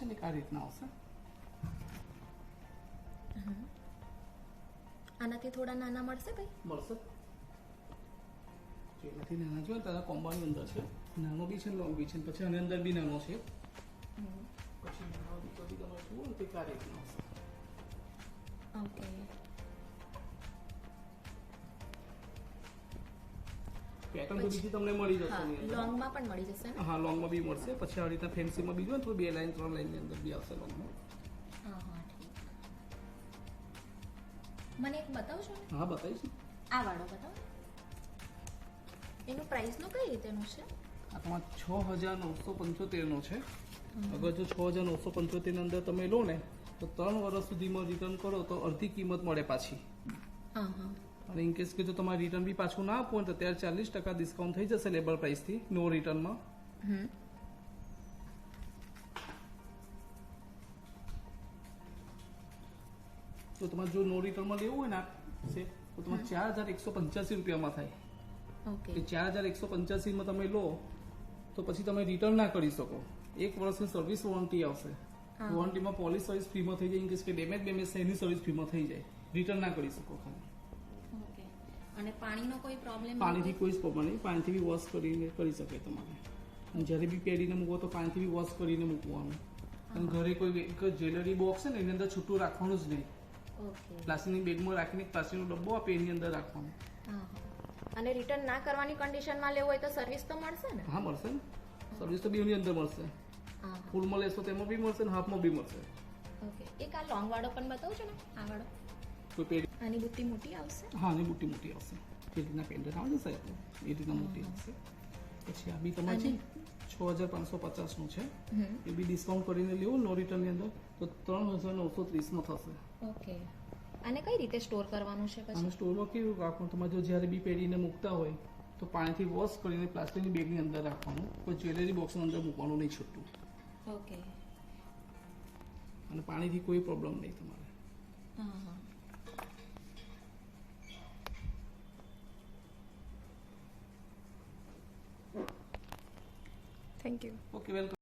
ને આ રીતના આવશે. આનાથી થોડા નાના મળશે ભાઈ? મળશે. જેનાથી નાના જોઈએ તારા કોમ્બાની અંદર છે, નાનો બી છે લોંગ બી છે, પછી આની અંદર બી નાનો છે, પછી નાનો બી બી તમારે જુઓ ને તે આ રીતના આવશે. ઓકે. પેટર્ન તો બીજી તમને મળી જશે. લોંગમાં પણ મળી જશે ને? હા, લોંગમાં બી મળશે. પછી આ રીતના ફેન્સીમાં બી જોઈએ તો 2 લાઈન 3 લાઈનની અંદર બી આવશે લોંગમાં. હા હા ઠીક. મને એક બતાવશો ને? હા, બતાવીશ. આ વાળો બતાવો. એનું પ્રાઇસનું કઈ રીતેનું છે? આ તમારે 6,975 નો છે. અગર જો 6,975 ની અંદર તમે લો ને તો 3 વર્ષ સુધીમાં રિટર્ન કરો તો અડધી કિંમત મળે પાછી. હા હા. અને ઇન કેસ કે જો તમારે રિટર્ન બી પાછું ના આપવું હોય તો ત્યારે 40% ડિસ્કાઉન્ટ થઈ જશે લેબર પ્રાઇસથી નો રિટર્નમાં. તો તમારે જો નો રિટર્નમાં લેવું હોય ને તો તમારે 4,185 રૂપિયામાં થાય. ઓકે. એ 4,185 માં તમે લો તો પછી તમે રિટર્ન ના કરી શકો. 1 વર્ષની સર્વિસ વોરંટી આવશે. વોરંટીમાં પોલિશ સર્વિસ ફ્રીમાં થઈ જાય. ઇન કેસ કે ડેમેજ છે એની સર્વિસ ફ્રીમાં થઈ જાય. રિટર્ન ના કરી શકો ખાલી. ઓકે. અને પાણીનો કોઈ પ્રોબ્લેમ? પાણીથી કોઈ જ પ્રોબ્લેમ નહીં. પાણીથી બી વોશ કરીને કરી શકે તમારે. અને જ્યારે બી પહેરીને મૂકો તો પાણીથી બી વોશ કરીને મૂકવાનું. અને ઘરે કોઈ જ્વેલરી બોક્સ છે ને એની અંદર છૂટું રાખવાનું જ નહીં. ઓકે. પ્લાસ્ટિકની બેગમાં રાખીને પ્લાસ્ટિકનો ડબ્બો આપે એની અંદર રાખવાનું. અને રિટર્ન ના કરવાની કન્ડિશનમાં લેવું હોય તો સર્વિસ તો મળશે ને? હા, મળશે ને. સર્વિસ તો બેની અંદર મળશે. ફૂલમાં લેશો તેમાં બી મળશે ને હાફમાં બી મળશે. ઓકે. એક આ લોંગ વાળો પણ બતાવું છો ને? આ વાળો કોઈ પેડી. આની બુટ્ટી મોટી આવશે? હા, આની બુટ્ટી મોટી આવશે. એ રીતના પેન્ડન્ટ આવે છે સાહેબ, એ રીતના મોટી આવશે. પછી આ બી તમારે છે 6,550 નું છે. એ બી ડિસ્કાઉન્ટ કરીને લેવું નો રિટર્નની અંદર તો 3,930 માં થશે. ઓકે. અને કઈ રીતે સ્ટોર કરવાનું છે પછી? અને સ્ટોરમાં કેવું રાખવાનું, તમારે જો જ્યારે બી પહેરીને મૂકતા હોય તો પાણીથી વોશ કરીને પ્લાસ્ટિકની બેગની અંદર રાખવાનું. કોઈ જ્વેલરી બોક્સની અંદર મૂકવાનું નહીં છૂટું. ઓકે. અને પાણીથી કોઈ પ્રોબ્લેમ નહીં તમારે. હા હા. Thank you. Okay, welcome.